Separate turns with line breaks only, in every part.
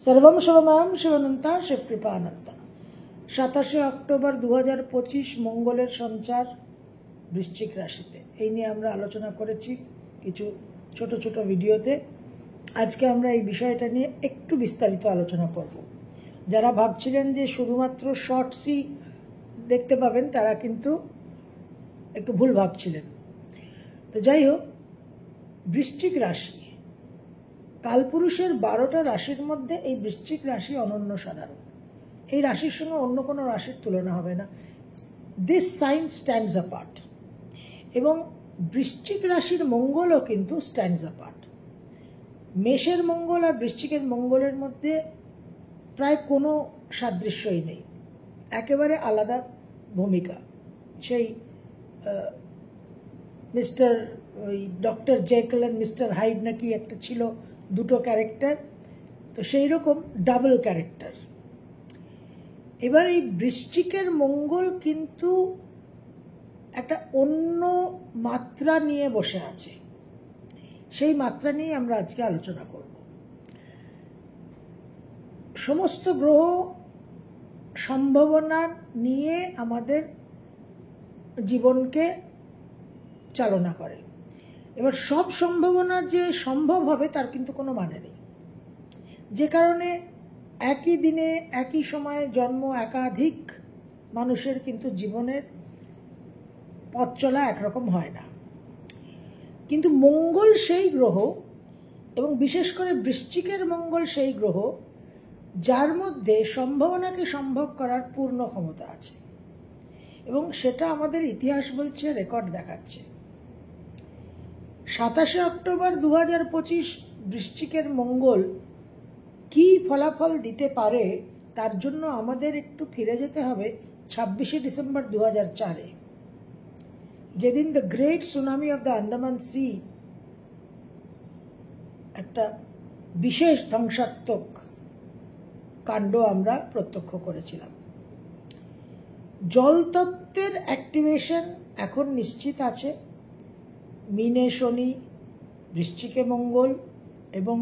सर्वम शिवमयम शिवानंता शिवकृपानंता। 27 অক্টোবর 2025 মঙ্গলের সঞ্চার বৃশ্চিক রাশিতে, এই নিয়ে আমরা আলোচনা করেছি কিছু ছোট ছোট ভিডিওতে। আজকে আমরা এই বিষয়টা নিয়ে একটু বিস্তারিত আলোচনা করব। যারা ভাবছিলেন যে শুধুমাত্র শর্টসই দেখতে পাবেন, তারা কিন্তু একটু ভুল ভাবছিলেন। তো যাই হোক, বৃশ্চিক রাশি কালপুরুষের 12টা রাশির মধ্যে এই বৃশ্চিক রাশি অনন্য সাধারণ। এই রাশির সঙ্গে অন্য কোনো রাশির তুলনা হবে না। দিস সাইন স্ট্যান্ডস অ্যাপার্ট, এবং বৃশ্চিক রাশির মঙ্গলও কিন্তু স্ট্যান্ডস অ্যাপার্ট। মেষের মঙ্গল আর বৃশ্চিকের মঙ্গলের মধ্যে প্রায় কোনো সাদৃশ্যই নেই, একেবারে আলাদা ভূমিকা। সেই মিস্টার ওই doctor jackal and mister hide নাকি একটা ছিল, দুটো ক্যারেক্টার, তো সেই রকম ডাবল ক্যারেক্টার। এবার এই বৃশ্চিকের মঙ্গল কিন্তু একটা অন্য মাত্রা নিয়ে বসে আছে, সেই মাত্রা নিয়ে আমরা আজকে আলোচনা করব। সমস্ত গ্রহ সম্ভাবনা নিয়ে আমাদের জীবনকে চালনা করে। এবার সব সম্ভাবনা যে সম্ভব হবে তার কিন্তু কোনো মানে নেই, যে কারণে একই দিনে একই সময়ে জন্ম একাধিক মানুষের কিন্তু জীবনের পথ চলা একরকম হয় না। কিন্তু মঙ্গল সেই গ্রহ, এবং বিশেষ করে বৃশ্চিকের মঙ্গল সেই গ্রহ যার মধ্যে সম্ভাবনাকে সম্ভব করার পূর্ণ ক্ষমতা আছে, এবং সেটা আমাদের ইতিহাস বলছে, রেকর্ড দেখাচ্ছে। 27 অক্টোবর 2025 বৃশ্চিকের মঙ্গল কি ফলাফল দিতে পারে, তার জন্য আমাদের একটু ফিরে যেতে হবে 26 ডিসেম্বর 2004-এ, যেদিন the great tsunami of the Andaman sea একটা বিশেষ ধ্বংসাত্মক কাণ্ড আমরা প্রত্যক্ষ করেছিলাম। জলতত্ত্বের অ্যাক্টিভেশন এখন নিশ্চিত আছে। মিনে শনি, বৃশ্চিকে মঙ্গল এবং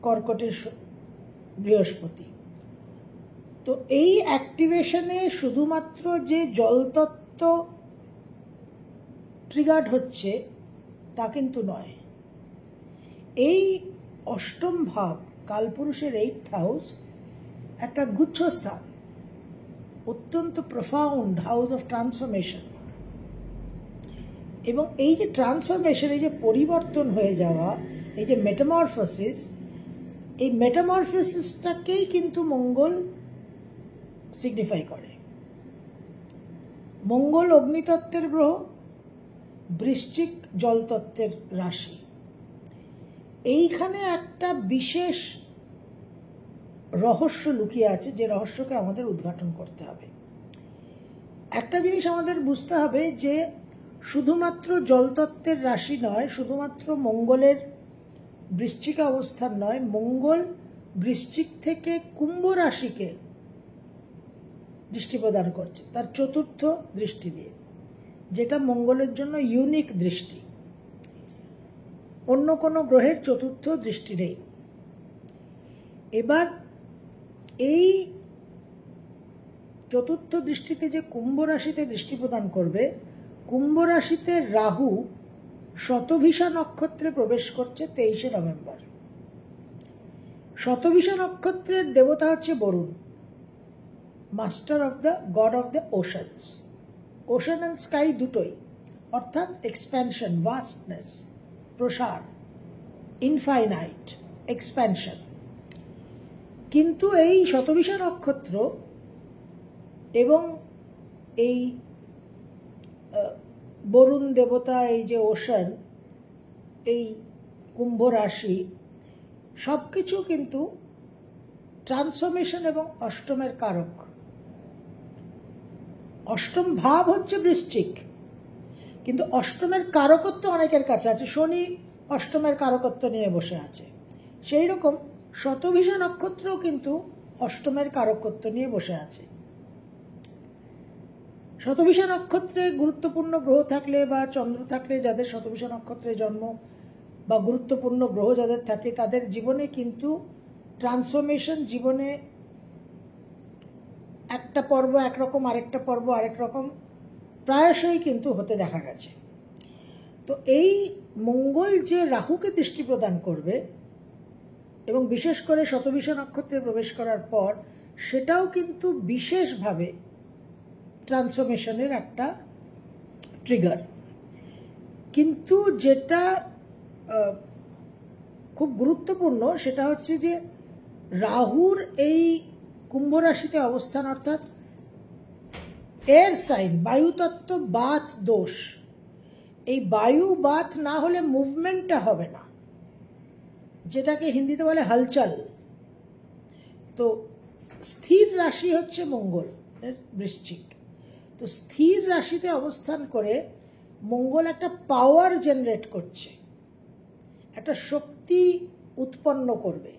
কর্কটে বৃহস্পতি। তো এই অ্যাক্টিভেশনে শুধুমাত্র যে জলতত্ত্ব ট্রিগার্ড হচ্ছে তা কিন্তু নয়। এই অষ্টম ভাব, কালপুরুষের 8th হাউস, একটা গুচ্ছস্থান, অত্যন্ত প্রফাউন্ড হাউস অফ ট্রান্সফরমেশন। এবং এই যে ট্রান্সফরমেশন, এই যে পরিবর্তন হয়ে যাওয়া, এই যে মেটামরফোসিস, এই মেটামরফোসিসটাকেই কিন্তু মঙ্গল সিগনিফাই করে। মঙ্গল অগ্নিতত্ত্বের গ্রহ, বৃশ্চিক জলতত্ত্বের রাশি। এইখানে একটা বিশেষ রহস্য লুকিয়ে আছে, যে রহস্যকে আমাদের উদ্ঘাটন করতে হবে। একটা জিনিস আমাদের বুঝতে হবে যে শুধুমাত্র জলতত্ত্বের রাশি নয়, শুধুমাত্র মঙ্গলের বৃশ্চিকে অবস্থান নয়, মঙ্গল বৃশ্চিক থেকে কুম্ভ রাশিকে দৃষ্টি প্রদান করছে তার চতুর্থ দৃষ্টি দিয়ে, যেটা মঙ্গলের জন্য ইউনিক দৃষ্টি। অন্য কোনো গ্রহের চতুর্থ দৃষ্টি নেই। এবার এই চতুর্থ দৃষ্টিতে যে কুম্ভ রাশিতে দৃষ্টি প্রদান করবে, কুম্ভ রাশিতে রাহু শতভিষা নক্ষত্রে প্রবেশ করছে 23 নভেম্বর। শতভিষা নক্ষত্রের দেবতা হচ্ছে Varuna, master of the god of the oceans. Ocean and sky দুটোই, অর্থাৎ এক্সপ্যানশন, ভাস্টনেস, প্রসার, ইনফাইনাইট, এক্সপ্যানশন। কিন্তু এই শতভিষা নক্ষত্র এবং এই বরুণ দেবতা, এই যে ওশান, এই কুম্ভ রাশি, সব কিছু কিন্তু ট্রান্সফরমেশন এবং অষ্টমের কারক। অষ্টম ভাব হচ্ছে বৃশ্চিক, কিন্তু অষ্টমের কারকত্ব অনেকের কাছে আছে। শনি অষ্টমের কারকত্ব নিয়ে বসে আছে। সেই রকম শতভিষা নক্ষত্রও কিন্তু অষ্টমের কারকত্ব নিয়ে বসে আছে। শতভিষা নক্ষত্রে গুরুত্বপূর্ণ গ্রহ থাকলে বা চন্দ্র থাকলে, যাদের শতভিষা নক্ষত্রে জন্ম, বা গুরুত্বপূর্ণ গ্রহ যাদের থাকে তাদের জীবনে কিন্তু ট্রান্সফরমেশন, জীবনে একটা পর্ব একরকম, আরেকটা পর্ব আরেক রকম প্রায়শই কিন্তু হতে দেখা গেছে। তো এই মঙ্গল যে রাহুকে দৃষ্টি প্রদান করবে এবং বিশেষ করে শতবিষা নক্ষত্রে প্রবেশ করার পর, সেটাও কিন্তু বিশেষভাবে ট্রান্সফরমেশনের একটা ট্রিগার। কিন্তু যেটা খুব গুরুত্বপূর্ণ সেটা হচ্ছে যে রাহুর এই কুম্ভ রাশিতে অবস্থান, অর্থাৎ এয়ার সাইন, বায়ুতত্ত্ব বাত দোষ, এই বায়ু বাত না হলে মুভমেন্টটা হবে না, যেটাকে হিন্দিতে বলে হালচাল। তো স্থির রাশি হচ্ছে মঙ্গল বৃশ্চিক। তো স্থির রাশিতে অবস্থান করে মঙ্গল একটা পাওয়ার জেনারেট করছে, একটা শক্তি উৎপন্ন করবে,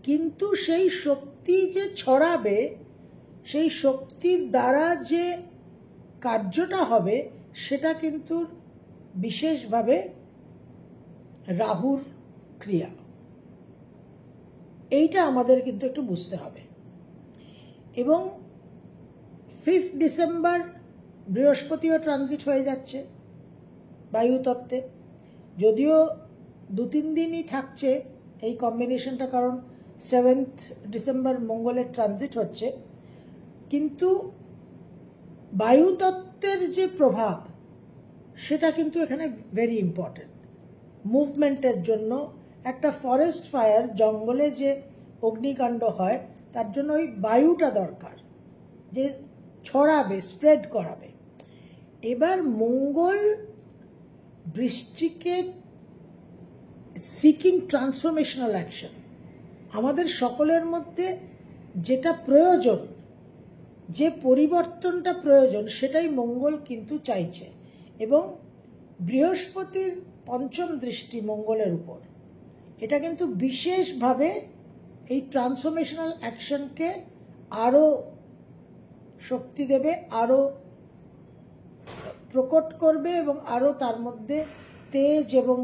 কিন্তু সেই শক্তি যে ছড়াবে, সেই শক্তির দ্বারা যে কার্যটা হবে সেটা কিন্তু বিশেষভাবে রাহুর ক্রিয়া। এইটা আমাদের কিন্তু একটু বুঝতে হবে। এবং 5 ডিসেম্বর বৃহস্পতিও ট্রানজিট হয়ে যাচ্ছে বায়ুতত্ত্বে, যদিও 2-3 দিনই থাকছে এই কম্বিনেশনটা, কারণ 7 ডিসেম্বর মঙ্গলের ট্রানজিট হচ্ছে, কিন্তু বায়ুতত্ত্বের যে প্রভাব সেটা কিন্তু এখানে ভেরি ইম্পর্টেন্ট মুভমেন্টের জন্য। একটা ফরেস্ট ফায়ার, জঙ্গলে যে অগ্নিকাণ্ড হয়, তার জন্য ওই বায়ুটা দরকার, যে ছড়াবে, স্প্রেড করাবে। এবার মঙ্গল বৃশ্চিকে সিকিং ট্রান্সফরমেশনাল অ্যাকশন, আমাদের সকলের মধ্যে যেটা প্রয়োজন, যে পরিবর্তনটা প্রয়োজন, সেটাই মঙ্গল কিন্তু চাইছে। এবং বৃহস্পতির পঞ্চম দৃষ্টি মঙ্গলের উপর, এটা কিন্তু বিশেষভাবে এই ট্রান্সফরমেশনাল অ্যাকশনকে আরও শক্তি দেবে, আরও প্রকট করবে এবং আরও তার মধ্যে তেজ এবং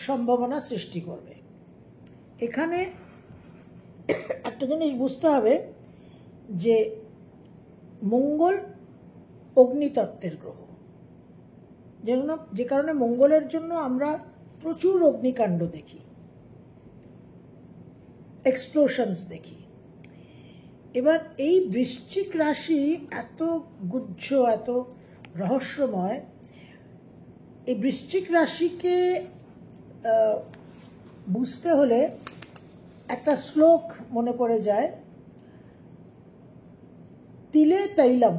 সম্ভাবনা সৃষ্টি করবে। এখানে একটা জিনিস বুঝতে হবে যে মঙ্গল অগ্নিতত্ত্বের গ্রহ, যে কারণে মঙ্গলের জন্য আমরা প্রচুর অগ্নিকাণ্ড দেখি, এক্সপ্লোশনস দেখি। এবার এই বৃশ্চিক রাশি এত গুচ্ছ, এত রহস্যময়, এই বৃশ্চিক রাশিকে বুঝতে হলে একটা শ্লোক মনে পড়ে যায়, তিলে তৈলম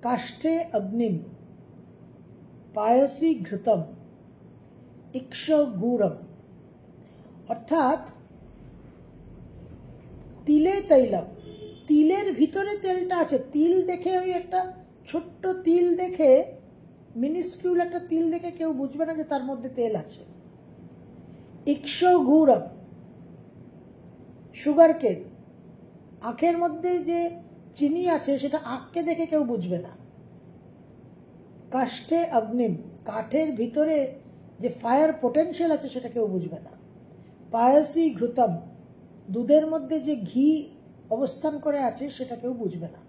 কাষ্ঠে অগ্নিম পায়সি ঘৃতম ইক্ষগুরম। অর্থাৎ তিলে তৈলম, তিলের ভিতরে তেলটা আছে। তিল দেখে, ওই একটা ছোট্ট তিল দেখে, মিনিস্কিউল একটা তিল দেখে কেউ বুঝবে না যে তার মধ্যে তেল আছে। ইক্ষগুরম, সুগার কেন, আখের মধ্যে যে চিনি আছে সেটা আখকে দেখে কেউ বুঝবে না। কাষ্ঠে অগ্নিম, কাঠের ভিতরে যে ফায়ার পোটেনশিয়াল আছে সেটা কেউ বুঝবে না। পায়সি ঘৃতম, দুধের মধ্যে যে ঘি অবস্থান করে আছে সেটা কেউ বুঝবে না।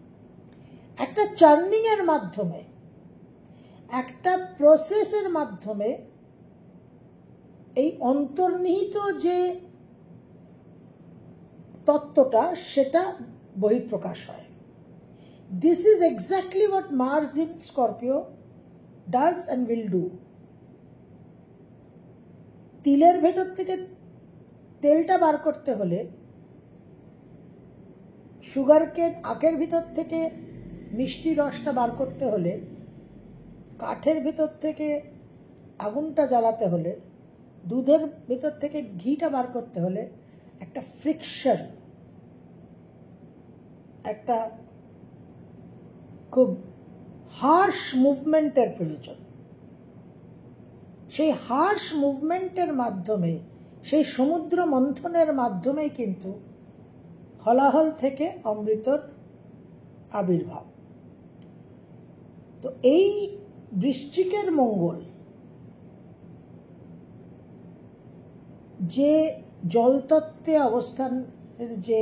একটা চার্নিংয়ের মাধ্যমে, একটা প্রসেসের মাধ্যমে এই অন্তর্নিহিত যে তত্ত্বটা সেটা বহিঃপ্রকাশ হয়। This is exactly what Mars in Scorpio does and will do. তিলের ভেতর থেকে তেলটা বার করতে হলে, সুগার কেন, আখের ভিতর থেকে মিষ্টি রসটা বার করতে হলে, কাঠের ভিতর থেকে আগুনটা জ্বালাতে হলে, দুধের ভিতর থেকে ঘিটা বার করতে হলে একটা ফ্রিকশন, একটা খুব হার্শ মুভমেন্টের প্রয়োজন। সেই হার্শ মুভমেন্টের মাধ্যমে, সেই সমুদ্র মন্থনের মাধ্যমেই কিন্তু হলাহল থেকে অমৃতর আবির্ভাব। তো এই বৃশ্চিকের মঙ্গল যে জলতত্ত্বে অবস্থানের যে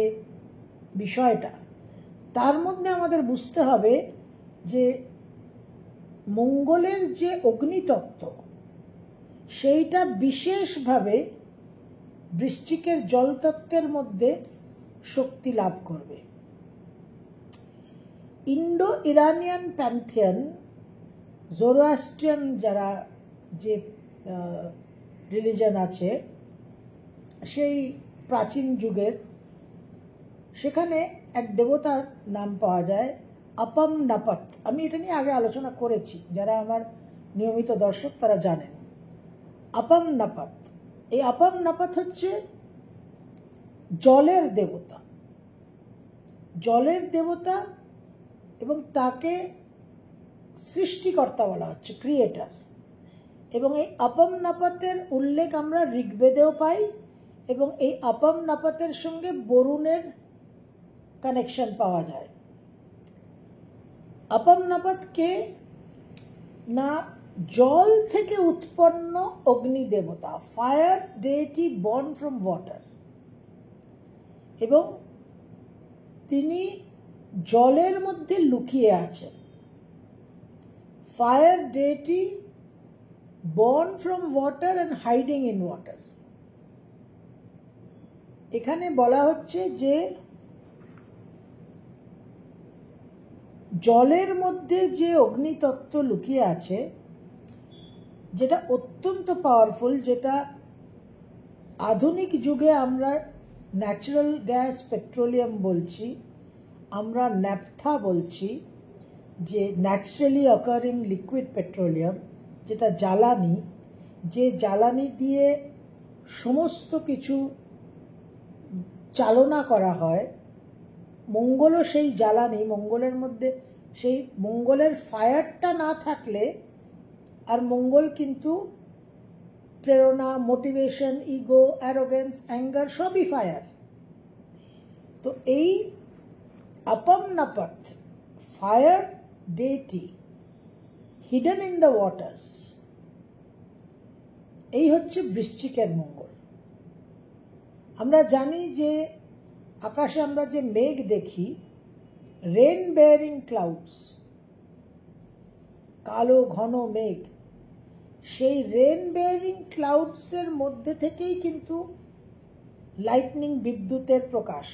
বিষয়টা, তার মধ্যে আমাদের বুঝতে হবে যে মঙ্গলের যে অগ্নিতত্ত্ব সেইটা বিশেষভাবে বৃশ্চিকের জলতত্ত্বের মধ্যে শক্তি লাভ করবে। ইন্ডো ইরানিয়ান প্যান্থিয়ন, জোরোয়াস্ট্রিয়ান যারা যে রিলিজন আছে সেই প্রাচীন যুগের, সেখানে এক দেবতার নাম পাওয়া যায় আপম নাপাত। আমি এটা নিয়ে আগে আলোচনা করেছি, যারা আমার নিয়মিত দর্শক তারা জানেন। আপম নাপাত, এই আপম নাপাত হচ্ছে জলের দেবতা, জলের দেবতা, এবং তাকে সৃষ্টিকর্তা বলা হচ্ছে, ক্রিয়েটার। এবং এই আপম নাপাতের উল্লেখ আমরা ঋগ্বেদেও পাই, এবং এই আপম নাপাতের সঙ্গে বরুণের কানেকশন পাওয়া যায়। আপম নাপাত কে না, জল থেকে উৎপন্ন অগ্নি দেবতা, fire deity born from water, এবং তিনি জলের মধ্যে লুকিয়ে আছেন। Fire deity born from water and hiding in water। এখানে বলা হচ্ছে যে জলের মধ্যে যে অগ্নিতত্ত্ব লুকিয়ে আছে, যেটা অত্যন্ত পাওয়ারফুল, যেটা আধুনিক যুগে আমরা ন্যাচারাল গ্যাস পেট্রোলিয়াম বলছি, আমরা ন্যাপথা বলছি, যে ন্যাচারালি অকারিং লিকুইড পেট্রোলিয়াম, যেটা জ্বালানি, যে জ্বালানি দিয়ে সমস্ত কিছু চালনা করা হয়। মঙ্গলও সেই জ্বালানি, মঙ্গলের মধ্যে সেই মঙ্গলের ফায়ারটা না থাকলে আর মঙ্গল কিন্তু প্রেরণা, মোটিভেশন, ইগো, অ্যারোগেন্স, অ্যাঙ্গার সবই ফায়ার। তো এই Apam Napat, fire deity hidden in the waters, এই হচ্ছে বৃশ্চিকের মঙ্গল। আমরা জানি যে আকাশে আমরা যে মেঘ দেখি, রেন বেয়ারিং ক্লাউডস, কালো ঘন মেঘ, সেই রেন বেয়ারিং ক্লাউডসের মধ্যে থেকেই কিন্তু লাইটনিং, বিদ্যুতের প্রকাশ।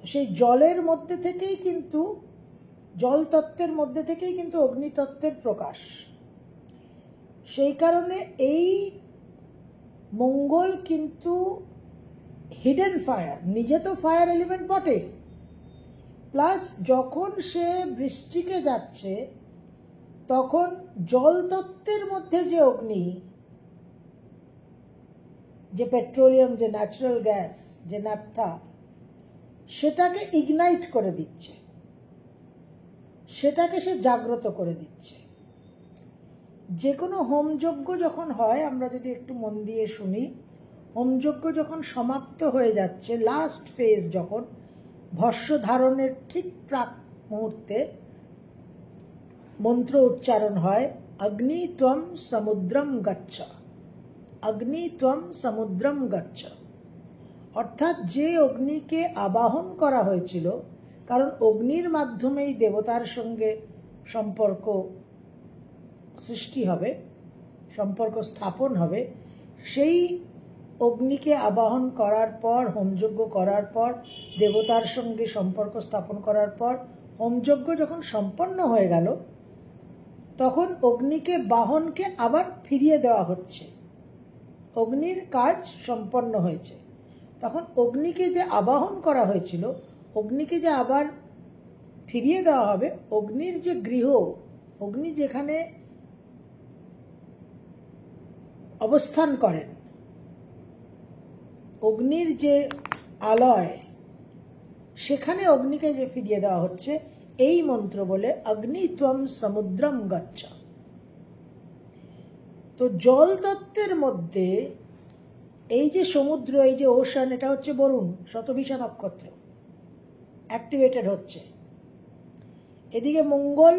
সেই জলের মধ্যে থেকেই কিন্তু, জলতত্ত্বের মধ্যে থেকেই কিন্তু অগ্নিতত্ত্বের প্রকাশ। সেই কারণে এই মঙ্গল কিন্তু হিডেন ফায়ার, নিজে তো ফায়ার এলিমেন্ট বটে, প্লাস যখন সে বৃশ্চিকে যাচ্ছে তখন জলতত্ত্বের মধ্যে যে অগ্নি, যে পেট্রোলিয়াম, যে ন্যাচারাল গ্যাস, যে ন্যাপথা, সেটাকে ইগনাইট করে দিচ্ছে, সেটাকে সে জাগ্রত করে দিচ্ছে। যে কোনো হোমযজ্ঞ যখন হয়, আমরা যদি একটু মন দিয়ে শুনি, হোমযজ্ঞ যখন সমাপ্ত হয়ে যাচ্ছে, লাস্ট ফেজ যখন, ভস্য ধারণের ঠিক প্রাক মুহূর্তে মন্ত্র উচ্চারণ হয়, অগ্নি ত্বম সমুদ্রম গচ্ছ, অগ্নি ত্বম সমুদ্রম গচ্ছ। অর্থাৎ যে অগ্নিকে আবাহন করা হয়েছিল, কারণ অগ্নির মাধ্যমেই দেবতার সঙ্গে সম্পর্ক সৃষ্টি হবে, সম্পর্ক স্থাপন হবে, সেই অগ্নিকে আবাহন করার পর, হোমযজ্ঞ করার পর, দেবতার সঙ্গে সম্পর্ক স্থাপন করার পর, হোমযজ্ঞ যখন সম্পন্ন হয়ে গেল, তখন অগ্নিকে, বাহনকে আবার ফিরিয়ে দেওয়া হচ্ছে। অগ্নির কাজ সম্পন্ন হয়েছে, তখন অগ্নিকে যে আবাহন করা হয়েছিল, অগ্নিকে যে আবার ফিরিয়ে দেওয়া হবে। অগ্নির যে গৃহ, অগ্নি যেখানে অবস্থান করেন, অগ্নির যে আলয়, সেখানে অগ্নিকে যে ফিরিয়ে দেওয়া হচ্ছে এই মন্ত্র বলে, অগ্নি ত্বম সমুদ্রম গচ্ছ। তো জল তত্ত্বের মধ্যে এই যে সমুদ্র, এই যে ওশান, এটা হচ্ছে বরুণ, শতভিষা নক্ষত্র অ্যাক্টিভেটেড হচ্ছে। এদিকে মঙ্গল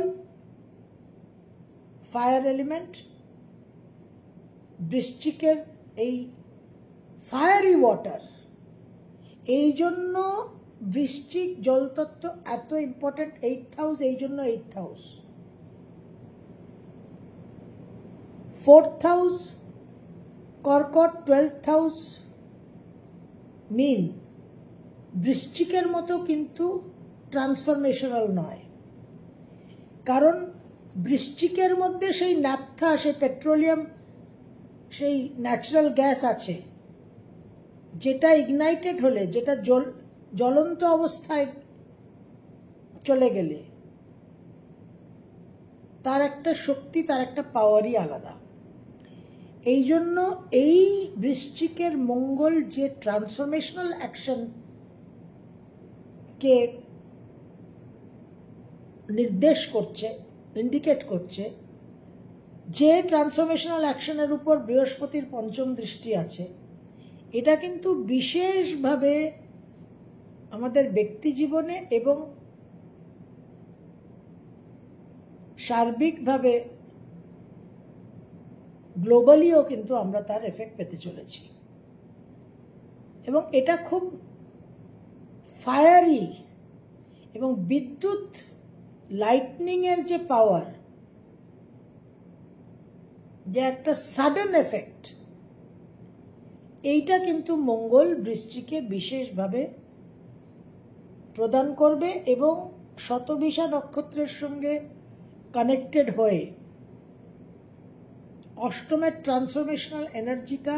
ফায়ার এলিমেন্ট, বৃশ্চিকের এই ফায়ারি ওয়াটার, এই জন্য বৃশ্চিক জলতত্ত্ব এত ইম্পর্টেন্ট। 8th হাউস এই জন্য 8th হাউস। 4th হাউস কর্কট, 12th হাউস মীন। বৃশ্চিকের মতো কিন্তু ট্রান্সফরমেশনাল নয়, কারণ বৃশ্চিকের মধ্যে সেই ন্যাপথা, সেই পেট্রোলিয়াম, সেই ন্যাচারাল গ্যাস আছে, যেটা ইগনাইটেড হলে, যেটা জ্বলন্ত অবস্থায় চলে গেলে তার একটা শক্তি, তার একটা পাওয়ারই আলাদা। এই জন্য এই বৃশ্চিকের মঙ্গল যে ট্রান্সফরমেশনাল অ্যাকশনকে নির্দেশ করছে, ইন্ডিকেট করছে, যে ট্রান্সফরমেশনাল অ্যাকশনের উপর বৃহস্পতির পঞ্চম দৃষ্টি আছে, এটা কিন্তু বিশেষভাবে আমাদের ব্যক্তি জীবনে এবং সার্বিকভাবে গ্লোবালিও কিন্তু আমরা তার এফেক্ট পেতে চলেছি। এবং এটা খুব ফায়ারি, এবং বিদ্যুৎ লাইটনিংয়ের যে পাওয়ার, যে একটা সাডেন এফেক্ট, এইটা কিন্তু মঙ্গল বৃশ্চিকে বিশেষভাবে প্রদান করবে। এবং শতবিশা নক্ষত্রের সঙ্গে কানেক্টেড হয়ে অষ্টমের ট্রান্সফরমেশনাল এনার্জিটা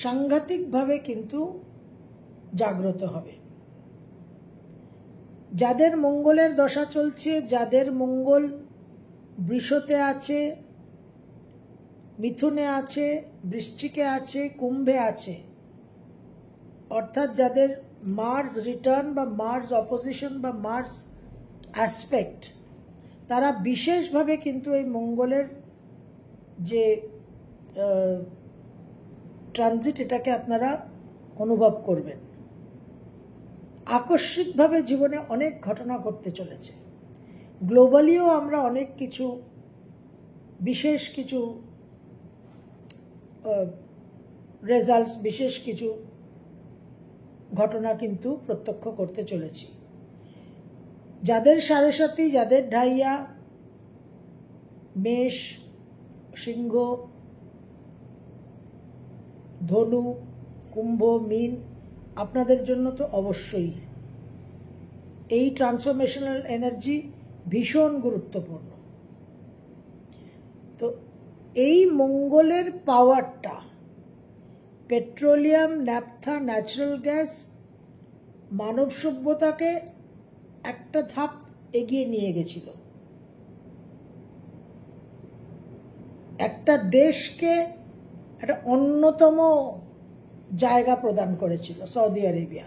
সাংঘাতিকভাবে কিন্তু জাগ্রত হবে। যাদের মঙ্গলের দশা চলছে, যাদের মঙ্গল বৃষতে আছে, মিথুনে আছে, বৃশ্চিকে আছে, কুম্ভে আছে, অর্থাৎ যাদের মার্স রিটার্ন বা মার্স অপোজিশন বা মার্স অ্যাসপেক্ট, তারা বিশেষভাবে কিন্তু এই মঙ্গলের যে ট্রানজিট, এটাকে আপনারা অনুভব করবেন। আকস্মিকভাবে জীবনে অনেক ঘটনা ঘটতে চলেছে। গ্লোবালিও আমরা অনেক কিছু, বিশেষ কিছু রেজাল্টস, বিশেষ কিছু ঘটনা কিন্তু প্রত্যক্ষ করতে চলেছি। যাদের সাড়ে সাথী, যাদের ঢাইয়া, মেষ, সিংহ, ধনু, কুম্ভ, মীন, আপনাদের জন্য তো অবশ্যই এই ট্রান্সফরমেশনাল এনার্জি ভীষণ গুরুত্বপূর্ণ। তো এই মঙ্গলের পাওয়ারটা, পেট্রোলিয়াম, ন্যাপথা, ন্যাচারাল গ্যাস মানব সভ্যতাকে একটা ধাপ এগিয়ে নিয়ে গেছিল, একটা দেশকে একটা অন্যতম জায়গা প্রদান করেছিল। সৌদি আরেবিয়া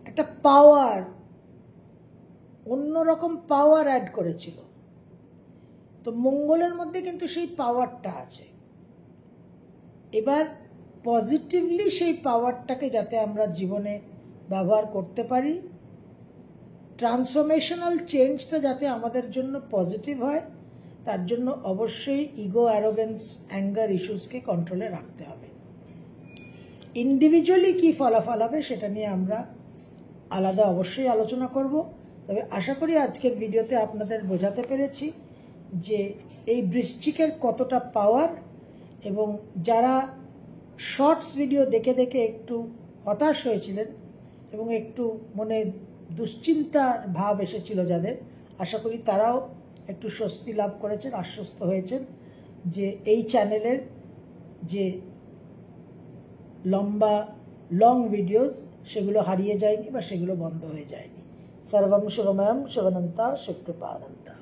একটা পাওয়ার, অন্যরকম পাওয়ার অ্যাড করেছিল। তো মঙ্গলের মধ্যে কিন্তু সেই পাওয়ারটা আছে। এবার পজিটিভলি সেই পাওয়ারটাকে যাতে আমরা জীবনে ব্যবহার করতে পারি, ট্রান্সফরমেশনাল চেঞ্জটা যাতে আমাদের জন্য পজিটিভ হয়, তার জন্য অবশ্যই ইগো, অ্যারোগেন্স, অ্যাঙ্গার ইস্যুসকে কন্ট্রোলে রাখতে হবে। ইন্ডিভিজুয়ালি কী ফলাফল হবে সেটা নিয়ে আমরা আলাদা অবশ্যই আলোচনা করব। তবে আশা করি আজকের ভিডিওতে আপনাদের বোঝাতে পেরেছি যে এই বৃশ্চিকের কতটা পাওয়ার, এবং যারা শর্টস ভিডিও দেখে দেখে একটু হতাশ হয়েছিলেন এবং একটু মনে দুশ্চিন্তার ভাব এসেছিল যাদের, আশা করি তারাও একটু স্বস্তি লাভ করেছেন, আশ্বস্ত হয়েছেন যে এই চ্যানেলের যে লং ভিডিওস সেগুলো হারিয়ে যায়নি বা সেগুলো বন্ধ হয়ে যায়নি। সর্বম শুভময়ম, শিবানন্তা, শিবকৃপানন্তা।